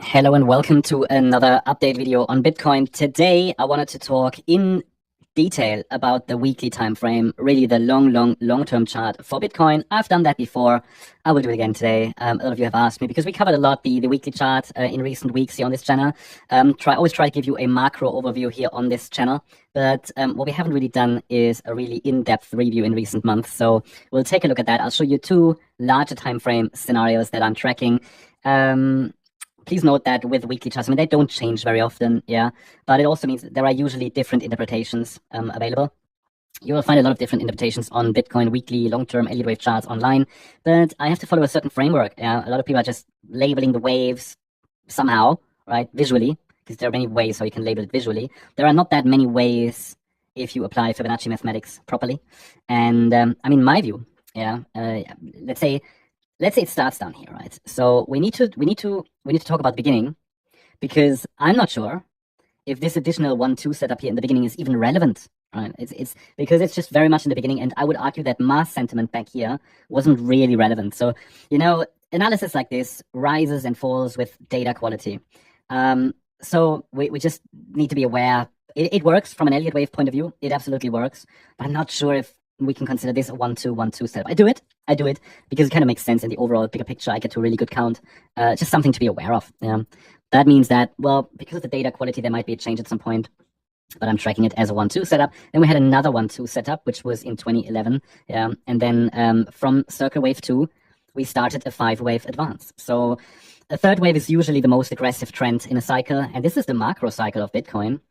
Hello and welcome to another update video on Bitcoin. Today, I wanted to talk in detail about the weekly time frame, really the long-term chart for Bitcoin. I've done that before. I will do it again today. A lot of you have asked me because we covered a lot the weekly chart in recent weeks here on this channel. Always try to give you a macro overview here on this channel. But what we haven't really done is a really in-depth review in recent months. So we'll take a look at that. I'll show you two larger time frame scenarios that I'm tracking. Please note that with weekly charts, I mean, they don't change very often, yeah, but it also means that there are usually different interpretations available. You will find a lot of different interpretations on Bitcoin weekly, long-term Elliott wave charts online, but I have to follow a certain framework. Yeah, a lot of people are just labeling the waves somehow, right, visually, because there are many ways how you can label it visually. There are not that many ways if you apply Fibonacci mathematics properly, and I mean, my view, yeah, let's say it starts down here, right? So we need to talk about the beginning, because I'm not sure if this additional 1-2 setup here in the beginning is even relevant, right? It's because it's just very much in the beginning, and I would argue that mass sentiment back here wasn't really relevant. So, you know, analysis like this rises and falls with data quality. So we just need to be aware. It works from an Elliott wave point of view. It absolutely works, but I'm not sure if we can consider this a 1-2 setup. I do it because it kind of makes sense in the overall bigger picture. I get to a really good count. Just something to be aware of. Yeah, that means that, well, because of the data quality, there might be a change at some point, but I'm tracking it as a 1-2 setup. Then we had another 1-2 setup, which was in 2011. Yeah, and then from circle wave 2, we started a 5-wave advance. So a third wave is usually the most aggressive trend in a cycle, and this is the macro cycle of Bitcoin.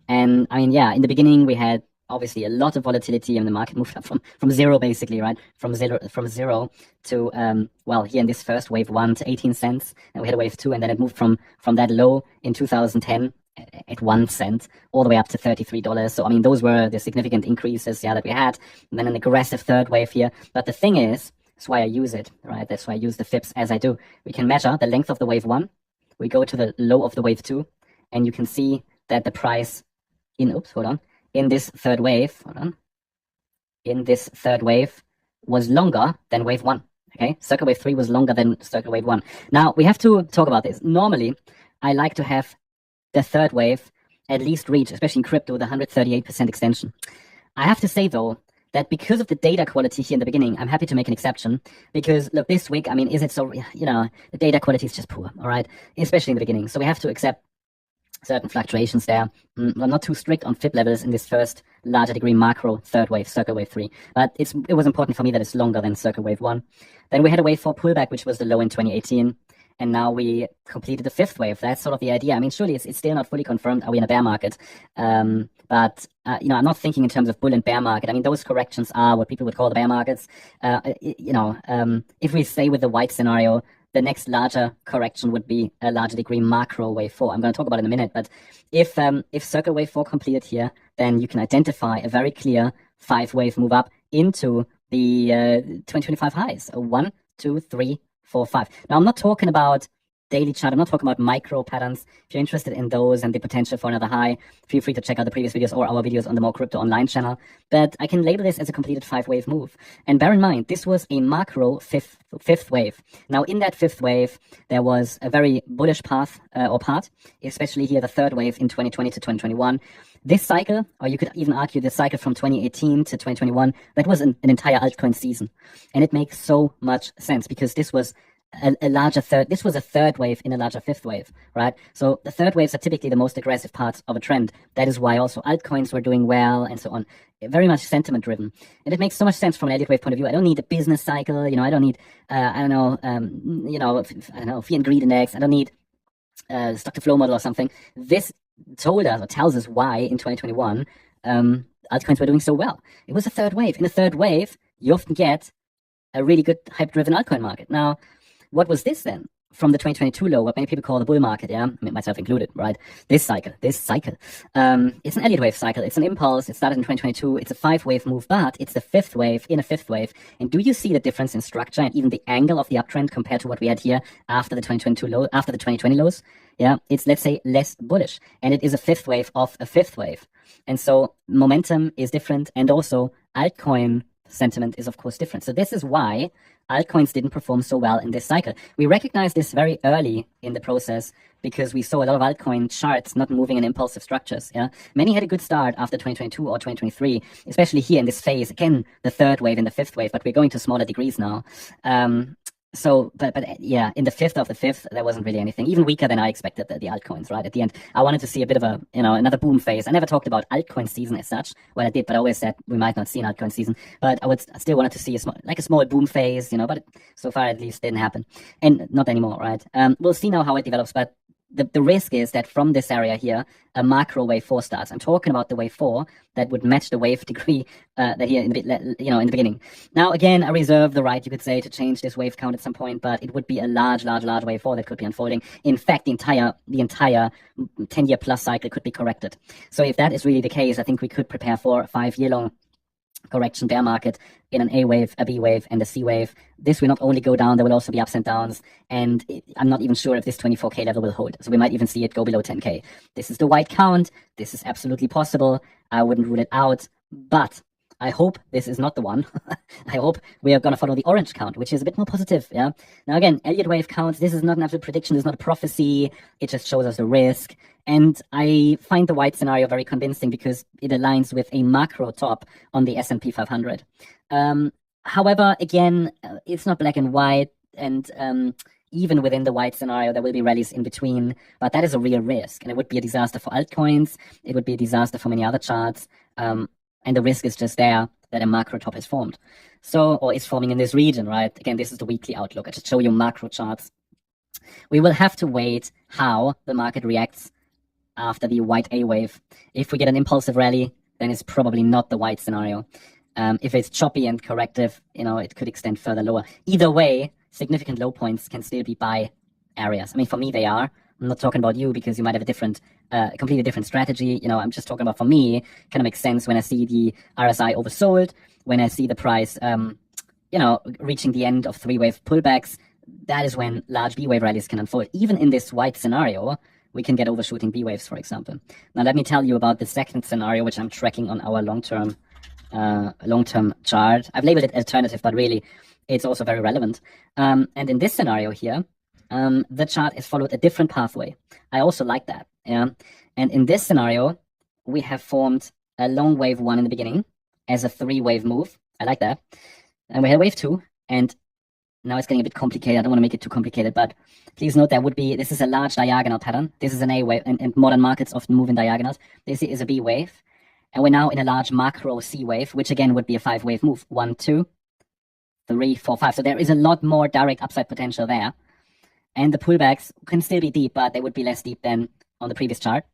And I mean, yeah, in the beginning we had obviously a lot of volatility, and the market moved up from zero, basically, right? From zero to well, here in this first wave 1 to 18 cents, and we had a wave 2, and then it moved from that low in 2010 at 1 cent all the way up to $33. So I mean, those were the significant increases, yeah, that we had. And then an aggressive third wave here. But the thing is, that's why I use it, right? That's why I use the FIBs as I do. We can measure the length of the wave 1. We go to the low of the wave 2, and you can see that the price in this third wave, in this third wave was longer than wave 1. Okay, circle wave 3 was longer than circle wave 1. Now we have to talk about this. Normally, I like to have the third wave at least reach, especially in crypto, the 138% extension. I have to say though that because of the data quality here in the beginning, I'm happy to make an exception, because look, this week, I mean, is it so, you know, the data quality is just poor, all right, especially in the beginning. So we have to accept certain fluctuations there. I'm not too strict on FIB levels in this first larger degree macro third wave, circle wave 3. But it was important for me that it's longer than circle wave 1. Then we had a wave 4 pullback, which was the low in 2018. And now we completed the 5th wave. That's sort of the idea. I mean, surely it's still not fully confirmed. Are we in a bear market? But you know, I'm not thinking in terms of bull and bear market. I mean, those corrections are what people would call the bear markets. You know, if we stay with the white scenario, the next larger correction would be a larger degree macro wave 4. I'm going to talk about it in a minute, but if circle wave 4 completed here, then you can identify a very clear 5-wave move up into the 2025 highs. 1, 2, 3, 4, 5. Now, I'm not talking about daily chart. I'm not talking about micro patterns. If you're interested in those and the potential for another high, feel free to check out the previous videos or our videos on the More Crypto Online channel. But I can label this as a completed 5-wave move. And bear in mind, this was a macro fifth wave. Now, in that 5th wave, there was a very bullish path or part, especially here the 3rd wave in 2020 to 2021. This cycle, or you could even argue the cycle from 2018 to 2021, that was an entire altcoin season. And it makes so much sense, because this was a larger this was a 3rd wave in a larger 5th wave, right? So the 3rd waves are typically the most aggressive parts of a trend. That is why also altcoins were doing well and so on. Very much sentiment driven. And it makes so much sense from an Elliott wave point of view. I don't need a business cycle, you know, I don't need, you know, Fear and Greed Index. I don't need stock to flow model or something. This told us or tells us why in 2021 altcoins were doing so well. It was a 3rd wave. In a 3rd wave, you often get a really good hype-driven altcoin market. Now, what was this then? From the 2022 low, what many people call the bull market, yeah? I mean, myself included, right? This cycle. It's an Elliott wave cycle. It's an impulse. It started in 2022. It's a 5-wave move, but it's the 5th wave in a 5th wave. And do you see the difference in structure and even the angle of the uptrend compared to what we had here after the 2022 low, after the 2020 lows? Yeah, it's, let's say, less bullish. And it is a 5th wave of a 5th wave. And so momentum is different. And also altcoin sentiment is of course different. So this is why altcoins didn't perform so well in this cycle. We recognized this very early in the process because we saw a lot of altcoin charts not moving in impulsive structures. Yeah, many had a good start after 2022 or 2023, especially here in this phase. Again, the third wave and the fifth wave, but we're going to smaller degrees now. But yeah, in the fifth of the fifth, there wasn't really anything. Even weaker than I expected, the altcoins, right? At the end, I wanted to see a bit of a, another boom phase. I never talked about altcoin season as such. Well, I did, but I always said we might not see an altcoin season. But I still wanted to see a small boom phase, but so far at least didn't happen. And not anymore, right? We'll see now how it develops, but the risk is that from this area here, a macro wave 4 starts. I'm talking about the wave 4 that would match the wave degree that here in the beginning. Now, again, I reserve the right, you could say, to change this wave count at some point, but it would be a large wave 4 that could be unfolding. In fact, the entire 10-year plus cycle could be corrected. So if that is really the case, I think we could prepare for a 5-year-long correction bear market in an A wave, a B wave, and a C wave. This will not only go down, there will also be ups and downs, and I'm not even sure if this 24K level will hold. So we might even see it go below 10K. This is the white count. This is absolutely possible. I wouldn't rule it out, but I hope this is not the one. I hope we are going to follow the orange count, which is a bit more positive. Yeah. Now again, Elliott wave counts. This is not an absolute prediction. This is not a prophecy. It just shows us the risk. And I find the white scenario very convincing because it aligns with a macro top on the S&P 500. However, again, it's not black and white, and even within the white scenario, there will be rallies in between, but that is a real risk, and it would be a disaster for altcoins. It would be a disaster for many other charts, and the risk is just there that a macro top is formed. Or is forming in this region, right? Again, this is the weekly outlook. I just show you macro charts. We will have to wait how the market reacts after the white A wave. If we get an impulsive rally, then it's probably not the white scenario. If it's choppy and corrective, it could extend further lower. Either way, significant low points can still be buy areas. I mean, for me, they are. I'm not talking about you because you might have a completely different strategy. I'm just talking about, for me, kind of makes sense when I see the RSI oversold, when I see the price, reaching the end of 3-wave pullbacks. That is when large B wave rallies can unfold. Even in this white scenario, we can get overshooting B waves, for example. Now, let me tell you about the second scenario, which I'm tracking on our long-term chart. I've labeled it alternative, but really, it's also very relevant. And in this scenario here, the chart has followed a different pathway. I also like that. Yeah. And in this scenario, we have formed a long wave 1 in the beginning as a 3-wave move. I like that. And we had wave 2, and now it's getting a bit complicated. I don't want to make it too complicated, but please note this is a large diagonal pattern. This is an A wave, and modern markets often move in diagonals. This is a B wave, and we're now in a large macro C wave, which again would be a 5-wave move. 1, 2, 3, 4, 5. So there is a lot more direct upside potential there. And the pullbacks can still be deep, but they would be less deep than on the previous chart.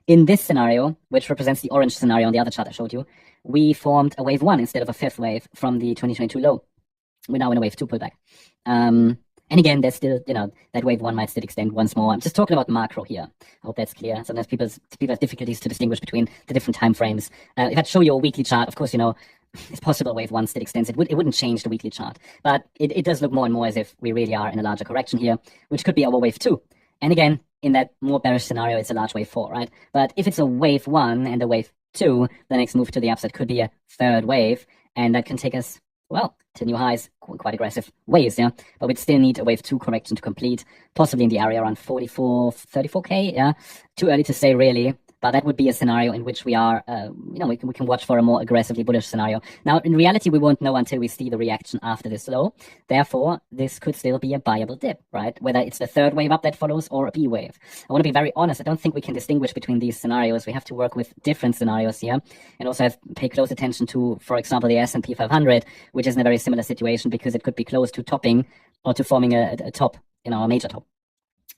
In this scenario, which represents the orange scenario on the other chart I showed you, we formed a wave 1 instead of a 5th wave from the 2022 low. We're now in a wave 2 pullback. And again, there's still, that wave 1 might still extend once more. I'm just talking about macro here. I hope that's clear. Sometimes people have difficulties to distinguish between the different time frames. If I'd show you a weekly chart, of course, it's possible wave 1 still extends. It wouldn't change the weekly chart. But it does look more and more as if we really are in a larger correction here, which could be our wave 2. And again, in that more bearish scenario, it's a large wave 4, right? But if it's a wave 1 and a wave 2, the next move to the upside could be a 3rd wave, and that can take us, to new highs, quite aggressive ways, yeah? But we'd still need a wave 2 correction to complete, possibly in the area around 34K, yeah? Too early to say, really. But that would be a scenario in which we are, we can watch for a more aggressively bullish scenario. Now, in reality, we won't know until we see the reaction after this low. Therefore, this could still be a buyable dip, right? Whether it's the 3rd wave up that follows or a B wave. I want to be very honest. I don't think we can distinguish between these scenarios. We have to work with different scenarios here, and also pay close attention to, for example, the S&P 500, which is in a very similar situation because it could be close to topping or to forming a top, a major top.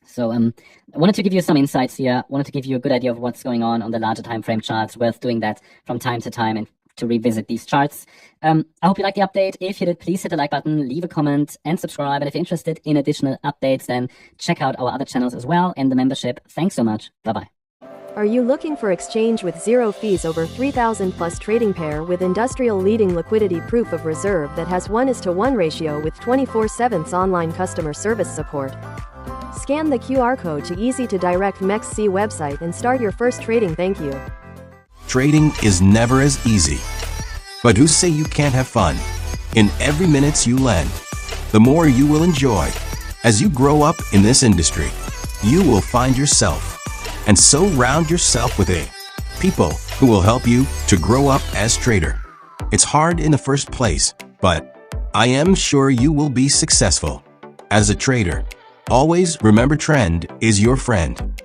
So I wanted to give you some insights here. I wanted to give you a good idea of what's going on the larger time frame charts. Worth doing that from time to time and to revisit these charts. I hope you liked the update. If you did, please hit the like button, leave a comment, and subscribe. And if you're interested in additional updates, then check out our other channels as well and the membership. Thanks so much. Bye-bye. Are you looking for exchange with zero fees over 3,000 plus trading pair with industrial leading liquidity proof of reserve that has 1:1 ratio with 24/7 online customer service support? Scan the QR code to easy to direct MEXC website and start your first trading. Thank you. Trading is never as easy, But who say you can't have fun? In every minute you lend, the more you will enjoy. As you grow up in this industry, you will find yourself, and so round yourself with people who will help you to grow up as trader. It's hard in the first place, but I am sure you will be successful. As a trader, always remember trend is your friend.